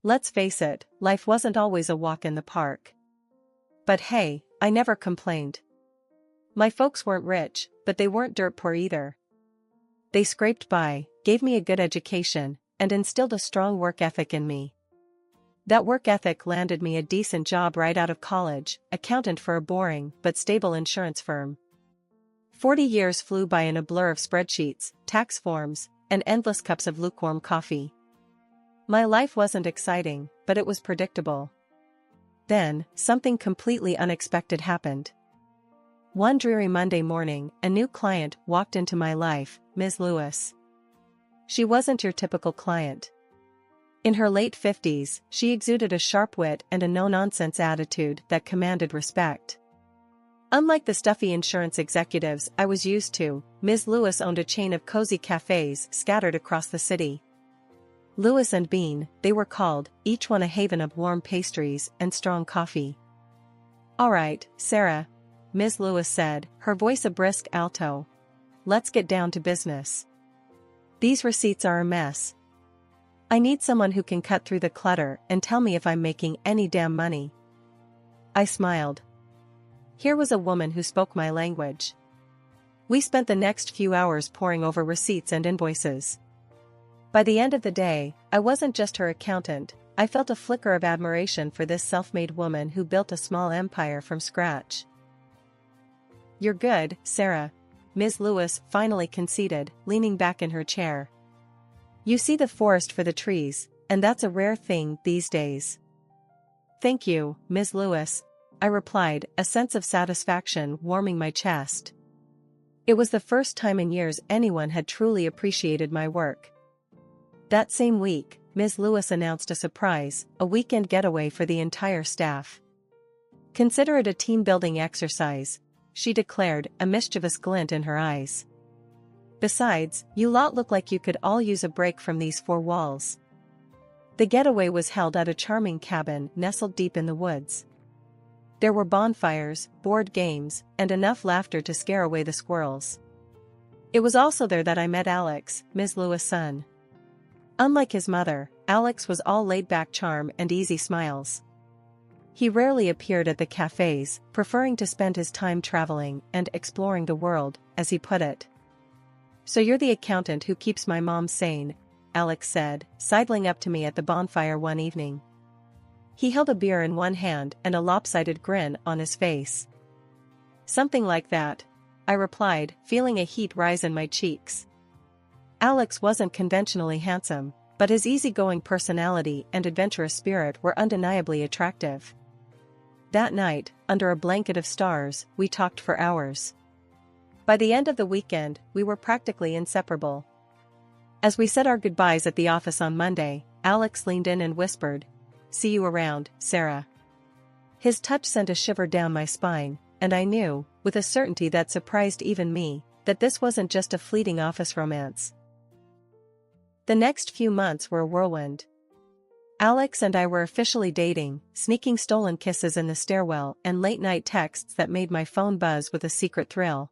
Let's face it, life wasn't always a walk in the park. But hey, I never complained. My folks weren't rich, but they weren't dirt poor either. They scraped by, gave me a good education, and instilled a strong work ethic in me. That work ethic landed me a decent job right out of college, accountant for a boring but stable insurance firm. 40 years flew by in a blur of spreadsheets, tax forms, and endless cups of lukewarm coffee. My life wasn't exciting, but it was predictable. Then, something completely unexpected happened. One dreary Monday morning, a new client walked into my life, Ms. Lewis. She wasn't your typical client. In her late 50s, she exuded a sharp wit and a no-nonsense attitude that commanded respect. Unlike the stuffy insurance executives I was used to, Ms. Lewis owned a chain of cozy cafes scattered across the city. Lewis and Bean, they were called, each one a haven of warm pastries and strong coffee. "All right, Sarah," Ms. Lewis said, her voice a brisk alto. "Let's get down to business. These receipts are a mess. I need someone who can cut through the clutter and tell me if I'm making any damn money." I smiled. Here was a woman who spoke my language. We spent the next few hours poring over receipts and invoices. By the end of the day, I wasn't just her accountant. I felt a flicker of admiration for this self-made woman who built a small empire from scratch. "You're good, Sarah," Ms. Lewis finally conceded, leaning back in her chair. "You see the forest for the trees, and that's a rare thing these days." "Thank you, Ms. Lewis," I replied, a sense of satisfaction warming my chest. It was the first time in years anyone had truly appreciated my work. That same week, Ms. Lewis announced a surprise, a weekend getaway for the entire staff. "Consider it a team-building exercise," she declared, a mischievous glint in her eyes. "Besides, you lot look like you could all use a break from these four walls." The getaway was held at a charming cabin nestled deep in the woods. There were bonfires, board games, and enough laughter to scare away the squirrels. It was also there that I met Alex, Ms. Lewis' son. Unlike his mother, Alex was all laid-back charm and easy smiles. He rarely appeared at the cafes, preferring to spend his time traveling and exploring the world, as he put it. "So you're the accountant who keeps my mom sane," Alex said, sidling up to me at the bonfire one evening. He held a beer in one hand and a lopsided grin on his face. "Something like that," I replied, feeling a heat rise in my cheeks. Alex wasn't conventionally handsome, but his easygoing personality and adventurous spirit were undeniably attractive. That night, under a blanket of stars, we talked for hours. By the end of the weekend, we were practically inseparable. As we said our goodbyes at the office on Monday, Alex leaned in and whispered, "See you around, Sarah." His touch sent a shiver down my spine, and I knew, with a certainty that surprised even me, that this wasn't just a fleeting office romance. The next few months were a whirlwind. Alex and I were officially dating, sneaking stolen kisses in the stairwell and late-night texts that made my phone buzz with a secret thrill.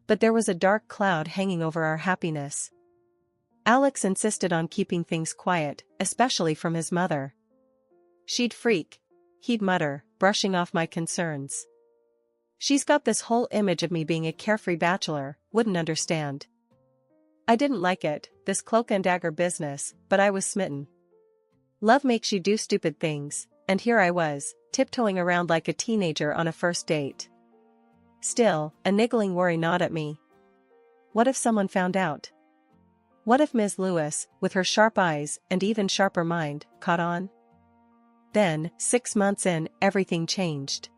But there was a dark cloud hanging over our happiness. Alex insisted on keeping things quiet, especially from his mother. "She'd freak," he'd mutter, brushing off my concerns. "She's got this whole image of me being a carefree bachelor, wouldn't understand." I didn't like it, this cloak and dagger business, but I was smitten. Love makes you do stupid things, and here I was, tiptoeing around like a teenager on a first date. Still, a niggling worry gnawed at me. What if someone found out? What if Ms. Lewis, with her sharp eyes and even sharper mind, caught on? Then, 6 months in, everything changed.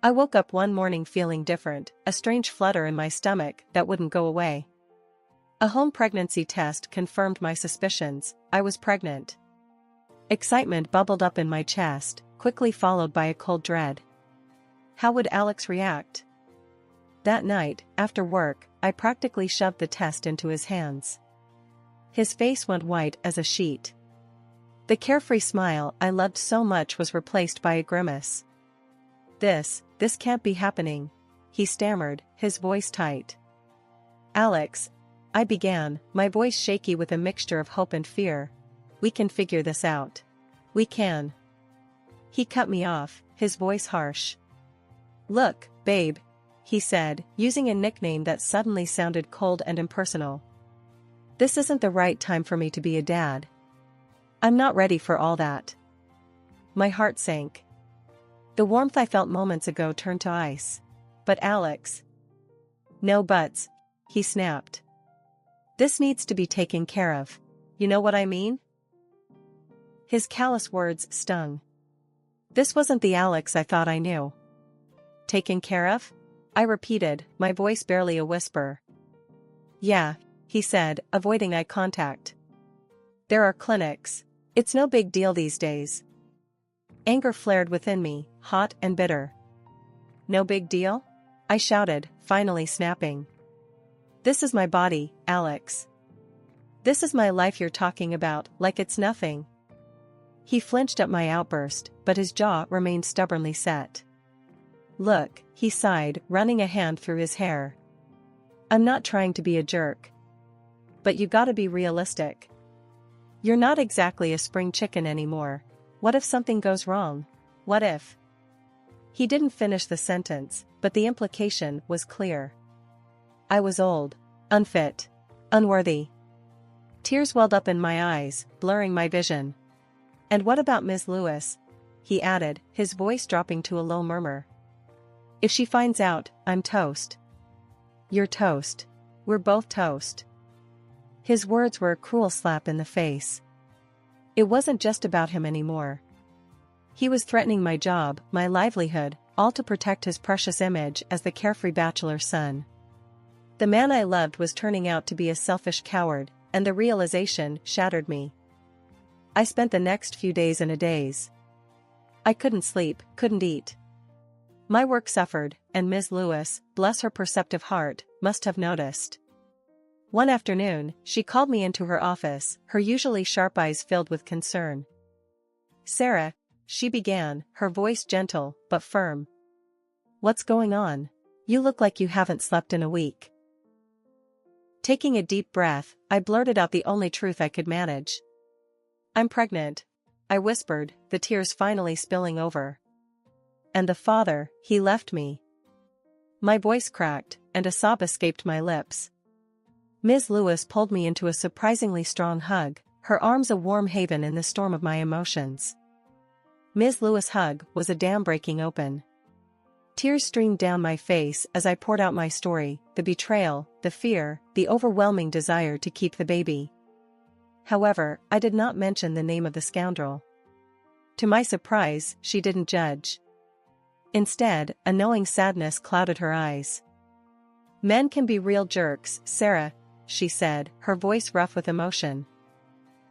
I woke up one morning feeling different, a strange flutter in my stomach that wouldn't go away. A home pregnancy test confirmed my suspicions. I was pregnant. Excitement bubbled up in my chest, quickly followed by a cold dread. How would Alex react? That night, after work, I practically shoved the test into his hands. His face went white as a sheet. The carefree smile I loved so much was replaced by a grimace. This can't be happening," he stammered, his voice tight. "Alex," I began, my voice shaky with a mixture of hope and fear, "we can figure this out." We can. He cut me off, his voice harsh. Look, babe, he said, using a nickname that suddenly sounded cold and impersonal. This isn't the right time for me to be a dad. I'm not ready for all that. My heart sank. The warmth I felt moments ago turned to ice. But Alex. No buts, he snapped. This needs to be taken care of. You know what I mean? His callous words stung. This wasn't the Alex I thought I knew. Taken care of? I repeated, my voice barely a whisper. Yeah, he said, avoiding eye contact. There are clinics. It's no big deal these days. Anger flared within me, hot and bitter. No big deal? I shouted, finally snapping. This is my body, Alex. This is my life you're talking about, like it's nothing. He flinched at my outburst, but his jaw remained stubbornly set. Look, he sighed, running a hand through his hair. I'm not trying to be a jerk. But you gotta be realistic. You're not exactly a spring chicken anymore. What if something goes wrong? What if? He didn't finish the sentence, but the implication was clear. I was old, unfit, unworthy. Tears welled up in my eyes, blurring my vision. And what about Ms. Lewis? He added, his voice dropping to a low murmur. If she finds out, I'm toast. You're toast. We're both toast. His words were a cruel slap in the face. It wasn't just about him anymore. He was threatening my job, my livelihood, all to protect his precious image as the carefree bachelor son. The man I loved was turning out to be a selfish coward, and the realization shattered me. I spent the next few days in a daze. I couldn't sleep, couldn't eat. My work suffered, and Ms. Lewis, bless her perceptive heart, must have noticed. One afternoon, she called me into her office, her usually sharp eyes filled with concern. Sarah, she began, her voice gentle, but firm. What's going on? You look like you haven't slept in a week. Taking a deep breath, I blurted out the only truth I could manage. I'm pregnant, I whispered, the tears finally spilling over. And the father, he left me. My voice cracked, and a sob escaped my lips. Ms. Lewis pulled me into a surprisingly strong hug, her arms a warm haven in the storm of my emotions. Ms. Lewis' hug was a dam breaking open. Tears streamed down my face as I poured out my story, the betrayal, the fear, the overwhelming desire to keep the baby. However, I did not mention the name of the scoundrel. To my surprise, she didn't judge. Instead, a knowing sadness clouded her eyes. Men can be real jerks, Sarah, she said, her voice rough with emotion.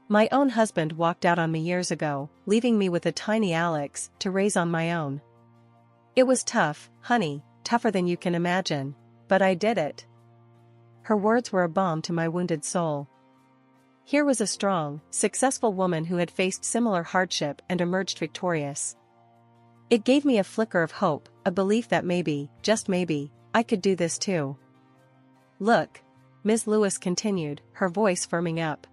My own husband walked out on me years ago, leaving me with a tiny Alex to raise on my own. It was tough, honey, tougher than you can imagine, but I did it. Her words were a balm to my wounded soul. Here was a strong, successful woman who had faced similar hardship and emerged victorious. It gave me a flicker of hope, a belief that maybe, just maybe, I could do this too. Look, Ms. Lewis continued, her voice firming up.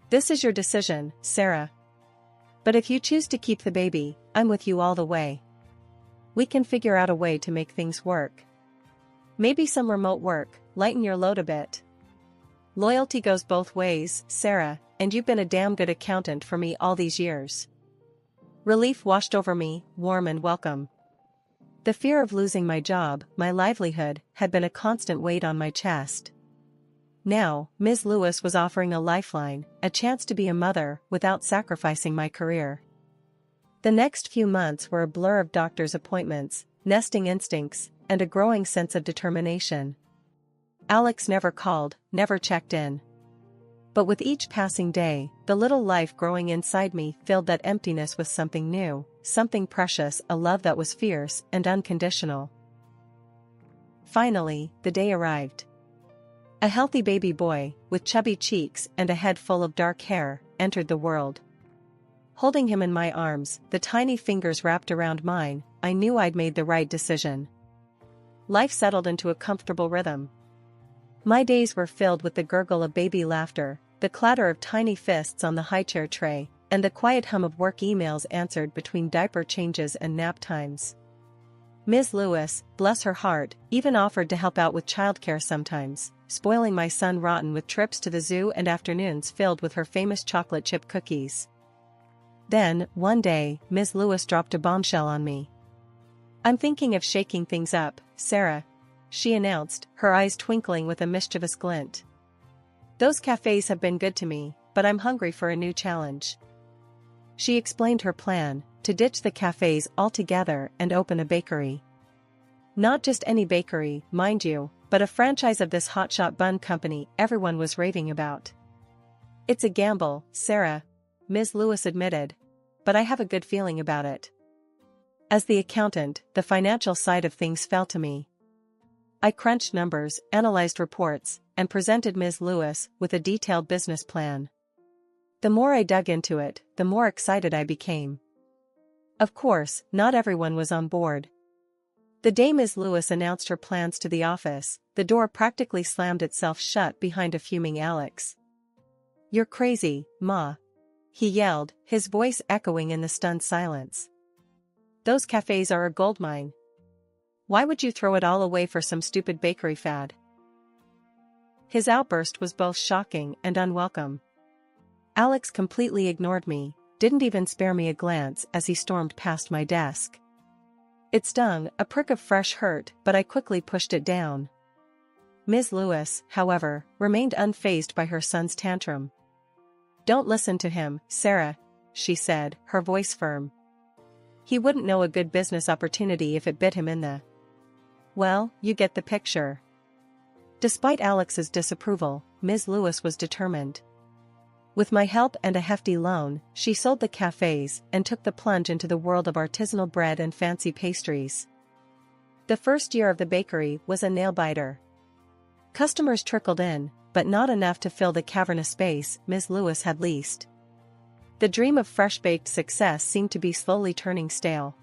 This is your decision, Sarah. But if you choose to keep the baby, I'm with you all the way. We can figure out a way to make things work. Maybe some remote work, lighten your load a bit. Loyalty goes both ways, Sarah, and you've been a damn good accountant for me all these years. Relief washed over me, warm and welcome. The fear of losing my job, my livelihood, had been a constant weight on my chest. Now, Ms. Lewis was offering a lifeline, a chance to be a mother without sacrificing my career. The next few months were a blur of doctor's appointments, nesting instincts, and a growing sense of determination. Alex never called, never checked in. But with each passing day, the little life growing inside me filled that emptiness with something new, something precious, a love that was fierce and unconditional. Finally, the day arrived. A healthy baby boy, with chubby cheeks and a head full of dark hair, entered the world. Holding him in my arms, the tiny fingers wrapped around mine, I knew I'd made the right decision. Life settled into a comfortable rhythm. My days were filled with the gurgle of baby laughter, the clatter of tiny fists on the high-chair tray, and the quiet hum of work emails answered between diaper changes and nap times. Ms. Lewis, bless her heart, even offered to help out with childcare sometimes, spoiling my son rotten with trips to the zoo and afternoons filled with her famous chocolate chip cookies. Then, one day, Ms. Lewis dropped a bombshell on me. "I'm thinking of shaking things up, Sarah," she announced, her eyes twinkling with a mischievous glint. "Those cafes have been good to me, but I'm hungry for a new challenge." She explained her plan, to ditch the cafes altogether and open a bakery. Not just any bakery, mind you, but a franchise of this hotshot bun company everyone was raving about. "It's a gamble, Sarah," Ms. Lewis admitted, "but I have a good feeling about it." As the accountant, the financial side of things fell to me. I crunched numbers, analyzed reports, and presented Ms. Lewis with a detailed business plan. The more I dug into it, the more excited I became. Of course, not everyone was on board. The day Ms. Lewis announced her plans to the office, the door practically slammed itself shut behind a fuming Alex. "You're crazy, Ma," he yelled, his voice echoing in the stunned silence. "Those cafes are a goldmine. Why would you throw it all away for some stupid bakery fad?" His outburst was both shocking and unwelcome. Alex completely ignored me, didn't even spare me a glance as he stormed past my desk. It stung, a prick of fresh hurt, but I quickly pushed it down. Ms. Lewis, however, remained unfazed by her son's tantrum. "Don't listen to him, Sarah," she said, her voice firm. "He wouldn't know a good business opportunity if it bit him in the... Well, you get the picture." Despite Alex's disapproval, Ms. Lewis was determined. With my help and a hefty loan, she sold the cafes and took the plunge into the world of artisanal bread and fancy pastries. The first year of the bakery was a nail-biter. Customers trickled in, but not enough to fill the cavernous space Ms. Lewis had leased. The dream of fresh-baked success seemed to be slowly turning stale.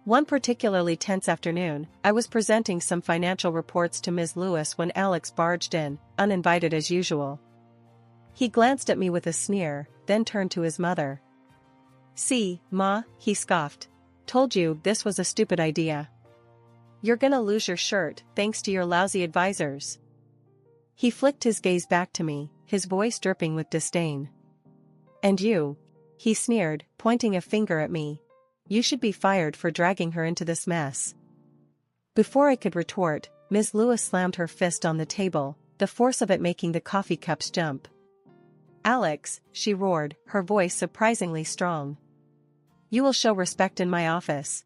One particularly tense afternoon, I was presenting some financial reports to Ms. Lewis when Alex barged in, uninvited as usual. He glanced at me with a sneer, then turned to his mother. "See, Ma," he scoffed. "Told you this was a stupid idea. You're gonna lose your shirt thanks to your lousy advisors." He flicked his gaze back to me, his voice dripping with disdain. "And you," he sneered, pointing a finger at me. "You should be fired for dragging her into this mess." Before I could retort, Ms. Lewis slammed her fist on the table, the force of it making the coffee cups jump. "Alex," she roared, her voice surprisingly strong. "You will show respect in my office.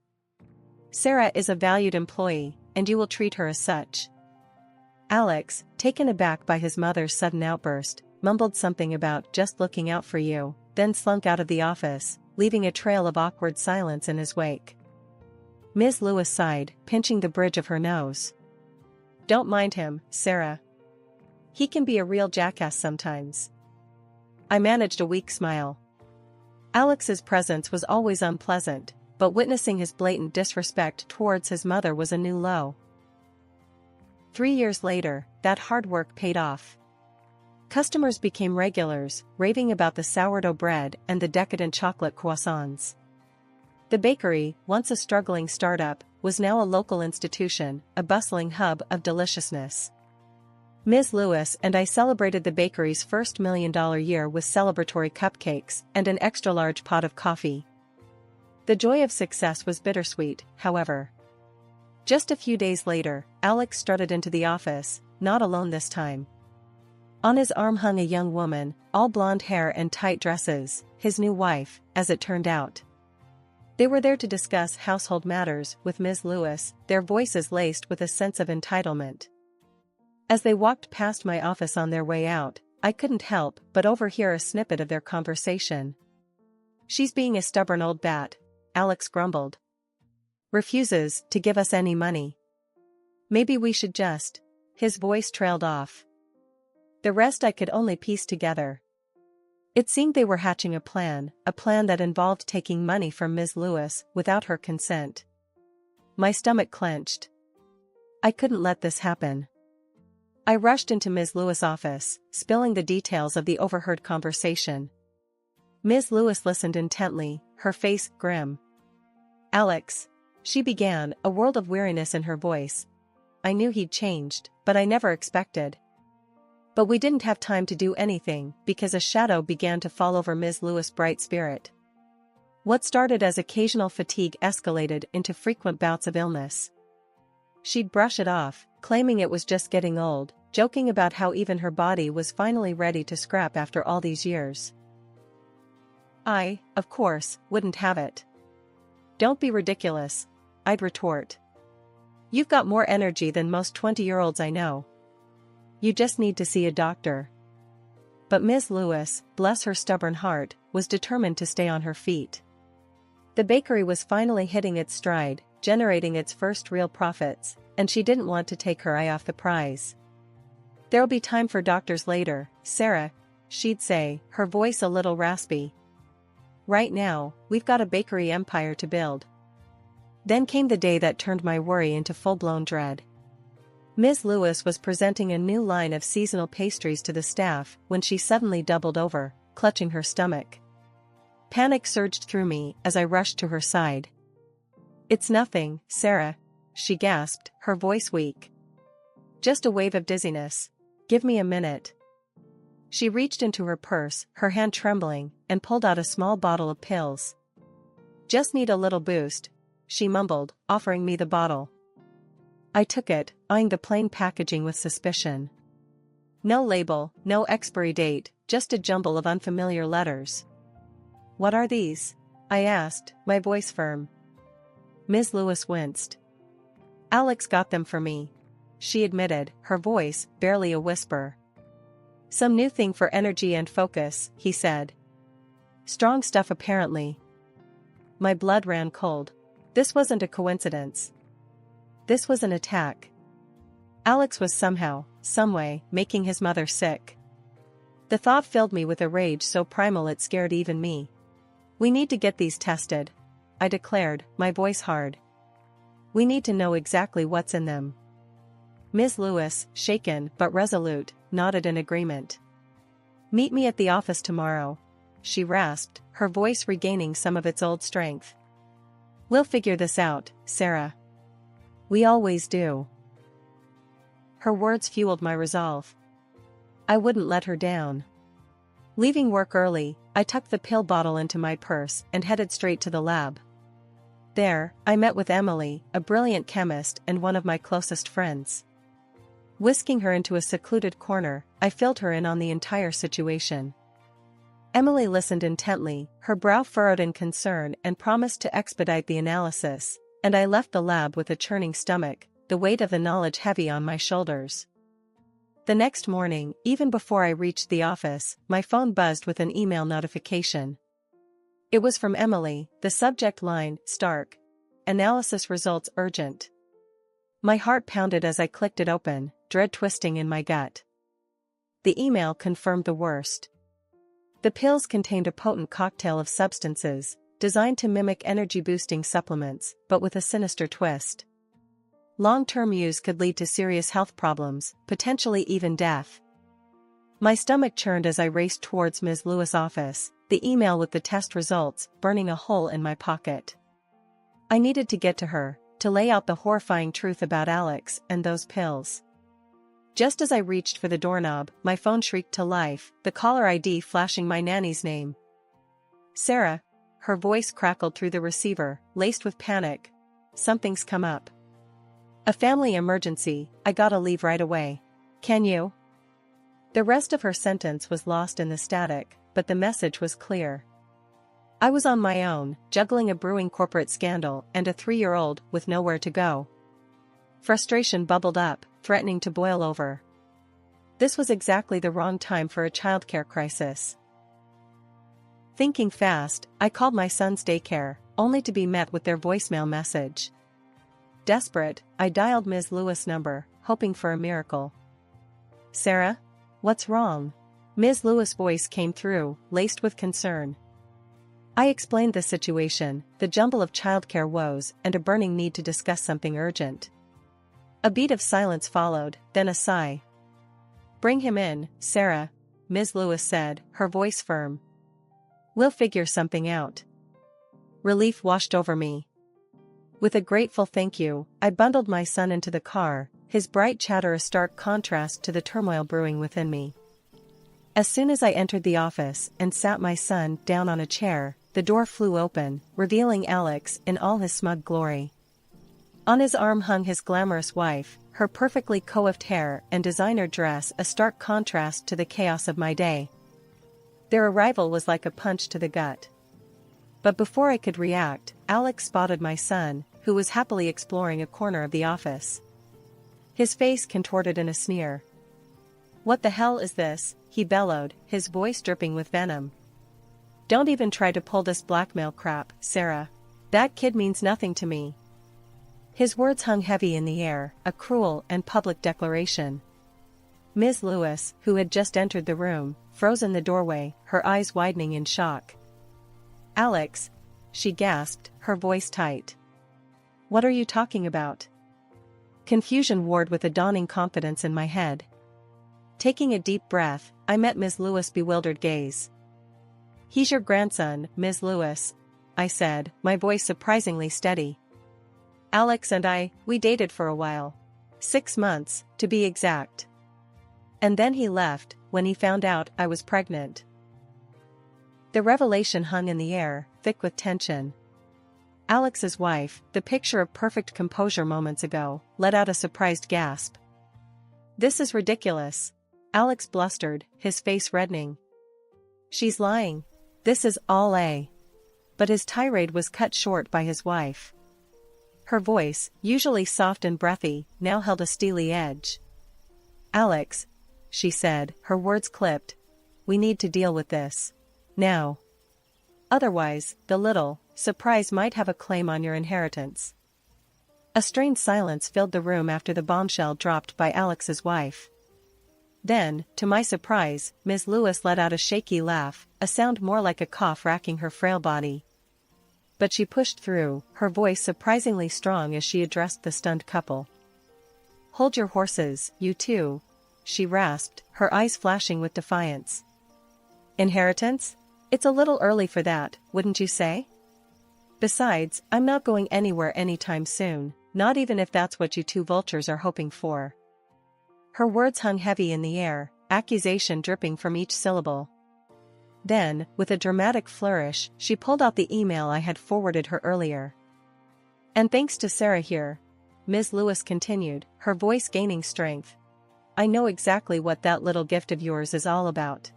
Sarah is a valued employee, and you will treat her as such." Alex, taken aback by his mother's sudden outburst, mumbled something about "just looking out for you," then slunk out of the office, leaving a trail of awkward silence in his wake. Ms. Lewis sighed, pinching the bridge of her nose. "Don't mind him, Sarah. He can be a real jackass sometimes." I managed a weak smile. Alex's presence was always unpleasant, but witnessing his blatant disrespect towards his mother was a new low. 3 years later, that hard work paid off. Customers became regulars, raving about the sourdough bread and the decadent chocolate croissants. The bakery, once a struggling startup, was now a local institution, a bustling hub of deliciousness. Ms. Lewis and I celebrated the bakery's first $1 million year with celebratory cupcakes and an extra-large pot of coffee. The joy of success was bittersweet, however. Just a few days later, Alex strutted into the office, not alone this time. On his arm hung a young woman, all blonde hair and tight dresses, his new wife, as it turned out. They were there to discuss household matters with Ms. Lewis, their voices laced with a sense of entitlement. As they walked past my office on their way out, I couldn't help but overhear a snippet of their conversation. "She's being a stubborn old bat," Alex grumbled. "Refuses to give us any money. Maybe we should just..." His voice trailed off. The rest I could only piece together. It seemed they were hatching a plan that involved taking money from Ms. Lewis without her consent. My stomach clenched. I couldn't let this happen. I rushed into Ms. Lewis' office, spilling the details of the overheard conversation. Ms. Lewis listened intently, her face grim. "Alex," she began, a world of weariness in her voice. "I knew he'd changed, but I never expected." But we didn't have time to do anything because a shadow began to fall over Ms. Lewis' bright spirit. What started as occasional fatigue escalated into frequent bouts of illness. She'd brush it off, claiming it was just getting old, joking about how even her body was finally ready to scrap after all these years. I, of course, wouldn't have it. "Don't be ridiculous," I'd retort. "You've got more energy than most 20-year-olds I know. You just need to see a doctor." But Ms. Lewis, bless her stubborn heart, was determined to stay on her feet. The bakery was finally hitting its stride, generating its first real profits, and she didn't want to take her eye off the prize. "There'll be time for doctors later, Sarah," she'd say, her voice a little raspy. "Right now, we've got a bakery empire to build." Then came the day that turned my worry into full-blown dread. Ms. Lewis was presenting a new line of seasonal pastries to the staff when she suddenly doubled over, clutching her stomach. Panic surged through me as I rushed to her side. "It's nothing, Sarah," she gasped, her voice weak. "Just a wave of dizziness. Give me a minute." She reached into her purse, her hand trembling, and pulled out a small bottle of pills. "Just need a little boost," she mumbled, offering me the bottle. I took it, eyeing the plain packaging with suspicion. No label, no expiry date, just a jumble of unfamiliar letters. "What are these?" I asked, my voice firm. Ms. Lewis winced. "Alex got them for me," she admitted, her voice barely a whisper. "Some new thing for energy and focus," he said. "Strong stuff apparently." My blood ran cold. This wasn't a coincidence. This was an attack. Alex was somehow, someway, making his mother sick. The thought filled me with a rage so primal it scared even me. "We need to get these tested," I declared, my voice hard. "We need to know exactly what's in them." Ms. Lewis, shaken but resolute, nodded in agreement. "Meet me at the office tomorrow," she rasped, her voice regaining some of its old strength. "We'll figure this out, Sarah. We always do." Her words fueled my resolve. I wouldn't let her down. Leaving work early, I tucked the pill bottle into my purse and headed straight to the lab. There, I met with Emily, a brilliant chemist and one of my closest friends. Whisking her into a secluded corner, I filled her in on the entire situation. Emily listened intently, her brow furrowed in concern, and promised to expedite the analysis, and I left the lab with a churning stomach, the weight of the knowledge heavy on my shoulders. The next morning, even before I reached the office, my phone buzzed with an email notification. It was from Emily, the subject line, "Stark. Analysis results urgent." My heart pounded as I clicked it open, dread twisting in my gut. The email confirmed the worst. The pills contained a potent cocktail of substances, designed to mimic energy-boosting supplements, but with a sinister twist. Long-term use could lead to serious health problems, potentially even death. My stomach churned as I raced towards Ms. Lewis' office, the email with the test results burning a hole in my pocket. I needed to get to her, to lay out the horrifying truth about Alex and those pills. Just as I reached for the doorknob, my phone shrieked to life, the caller ID flashing my nanny's name. "Sarah," her voice crackled through the receiver, laced with panic. "Something's come up. A family emergency, I gotta leave right away. Can you?" The rest of her sentence was lost in the static, but the message was clear. I was on my own, juggling a brewing corporate scandal and a 3-year-old with nowhere to go. Frustration bubbled up, threatening to boil over. This was exactly the wrong time for a childcare crisis. Thinking fast, I called my son's daycare, only to be met with their voicemail message. Desperate, I dialed Ms. Lewis' number, hoping for a miracle. "Sarah? What's wrong?" Ms. Lewis' voice came through, laced with concern. I explained the situation, the jumble of childcare woes, and a burning need to discuss something urgent. A beat of silence followed, then a sigh. "Bring him in, Sarah," Ms. Lewis said, her voice firm. We'll figure something out. Relief washed over me. With a grateful thank you, I bundled my son into the car, his bright chatter a stark contrast to the turmoil brewing within me. As soon as I entered the office and sat my son down on a chair, the door flew open, revealing Alex in all his smug glory. On his arm hung his glamorous wife, her perfectly coiffed hair and designer dress a stark contrast to the chaos of my day. Their arrival was like a punch to the gut. But before I could react, Alex spotted my son, who was happily exploring a corner of the office. His face contorted in a sneer. "What the hell is this?" he bellowed, his voice dripping with venom. "Don't even try to pull this blackmail crap, Sarah. That kid means nothing to me." His words hung heavy in the air, a cruel and public declaration. Ms. Lewis, who had just entered the room, froze in the doorway, her eyes widening in shock. "Alex," she gasped, her voice tight. "What are you talking about?" Confusion warred with a dawning confidence in my head. Taking a deep breath, I met Ms. Lewis' bewildered gaze. "He's your grandson, Ms. Lewis," I said, my voice surprisingly steady. "Alex and we dated for a while. 6 months, to be exact. And then he left, when he found out I was pregnant." The revelation hung in the air, thick with tension. Alex's wife, the picture of perfect composure moments ago, let out a surprised gasp. "This is ridiculous," Alex blustered, his face reddening. "She's lying. This is all a..." But his tirade was cut short by his wife. Her voice, usually soft and breathy, now held a steely edge. "Alex," she said, her words clipped, "we need to deal with this. Now. Otherwise, the little surprise might have a claim on your inheritance." A strained silence filled the room after the bombshell dropped by Alex's wife. Then, to my surprise, Ms. Lewis let out a shaky laugh, a sound more like a cough racking her frail body. But she pushed through, her voice surprisingly strong as she addressed the stunned couple. "Hold your horses, you two," she rasped, her eyes flashing with defiance. "Inheritance? It's a little early for that, wouldn't you say? Besides, I'm not going anywhere anytime soon, not even if that's what you two vultures are hoping for." Her words hung heavy in the air, accusation dripping from each syllable. Then, with a dramatic flourish, she pulled out the email I had forwarded her earlier. "And thanks to Sarah here," Ms. Lewis continued, her voice gaining strength, "I know exactly what that little gift of yours is all about."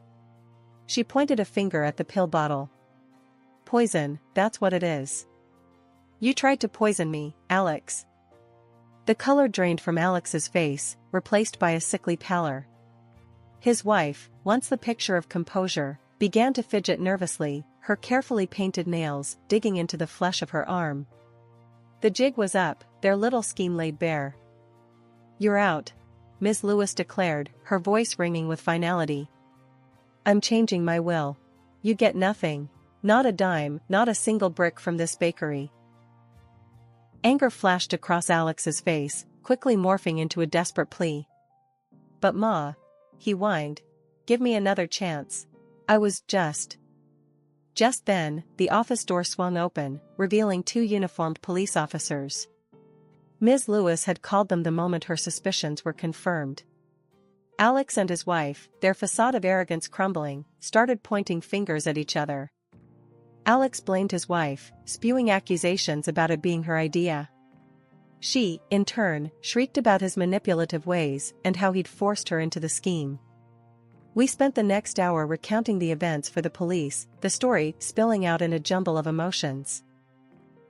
She pointed a finger at the pill bottle. "Poison, that's what it is. You tried to poison me, Alex." The color drained from Alex's face, replaced by a sickly pallor. His wife, once the picture of composure, began to fidget nervously, her carefully painted nails digging into the flesh of her arm. The jig was up, their little scheme laid bare. "You're out," Ms. Lewis declared, her voice ringing with finality. "I'm changing my will. You get nothing. Not a dime, not a single brick from this bakery." Anger flashed across Alex's face, quickly morphing into a desperate plea. "But Ma," he whined, "give me another chance. I was just..." Just then, the office door swung open, revealing 2 uniformed police officers. Ms. Lewis had called them the moment her suspicions were confirmed. Alex and his wife, their facade of arrogance crumbling, started pointing fingers at each other. Alex blamed his wife, spewing accusations about it being her idea. She, in turn, shrieked about his manipulative ways and how he'd forced her into the scheme. We spent the next hour recounting the events for the police, the story spilling out in a jumble of emotions.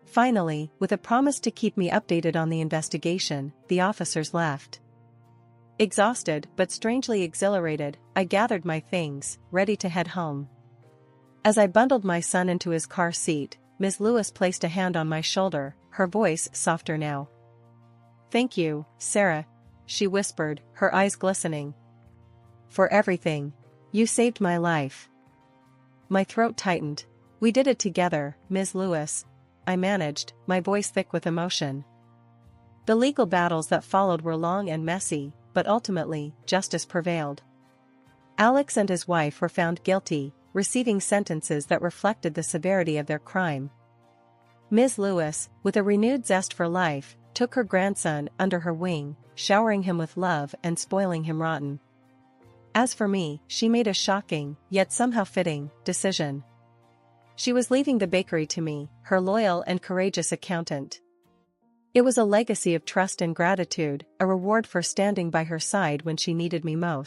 Finally, with a promise to keep me updated on the investigation, the officers left. Exhausted but strangely exhilarated, I gathered my things, ready to head home. As I bundled my son into his car seat, Ms. Lewis placed a hand on my shoulder, her voice softer now. "Thank you, Sarah," she whispered, her eyes glistening. "For everything. You saved my life." My throat tightened. "We did it together, Ms. Lewis," I managed, my voice thick with emotion. The legal battles that followed were long and messy, but ultimately, justice prevailed. Alex and his wife were found guilty, receiving sentences that reflected the severity of their crime. Ms. Lewis, with a renewed zest for life, took her grandson under her wing, showering him with love and spoiling him rotten. As for me, she made a shocking, yet somehow fitting, decision. She was leaving the bakery to me, her loyal and courageous accountant. It was a legacy of trust and gratitude, a reward for standing by her side when she needed me most.